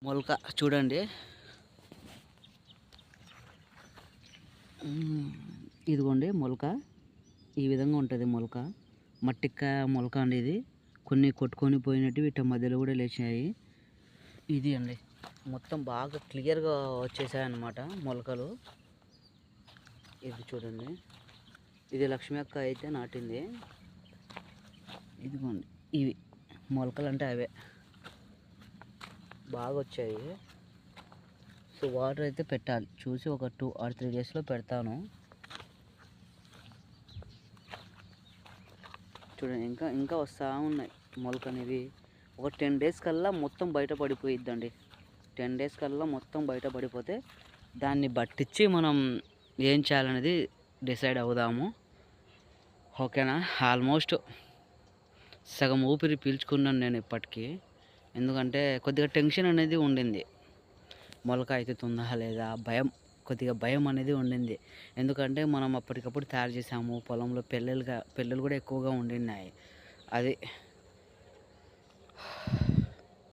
మొలక చూడండి. ఇదిగోండి మొలక. ఈ విధంగా ఉంటుంది మొలక. మట్టికాయ మొలక అండి ఇది. కొన్ని కొట్టుకొని పోయినట్టు వీటి మధ్యలో కూడా లేచాయి. ఇది అండి మొత్తం బాగా క్లియర్గా వచ్చేసాయి అన్నమాట మొలకలు. ఇది చూడండి. ఇది లక్ష్మి అక్క అయితే నాటింది. ఇదిగోండి ఇవి మొలకలు అంటే అవే బాగా వచ్చాయి. సో వాటర్ అయితే పెట్టాలి, చూసి ఒక 2 or 3 డేస్లో పెడతాను. చూడండి ఇంకా ఇంకా వస్తూ ఉన్నాయి మొలక అనేవి. ఒక 10 డేస్ కల్లా మొత్తం బయట పడిపోయిద్దండి. 10 డేస్ కల్లా మొత్తం బయట పడిపోతే దాన్ని బట్టించి మనం ఏం చేయాలనేది డిసైడ్ అవుదాము. ఓకేనా. ఆల్మోస్ట్ సగం ఊపిరి పీల్చుకున్నాను నేను ఇప్పటికీ. ఎందుకంటే కొద్దిగా టెన్షన్ అనేది ఉండింది, మొలక అవుతుందా లేదా కొద్దిగా భయం అనేది ఉండింది. ఎందుకంటే మనం అప్పటికప్పుడు తయారు చేసాము. పొలంలో పెళ్ళిళ్ళు కూడా ఎక్కువగా ఉండినాయి. అది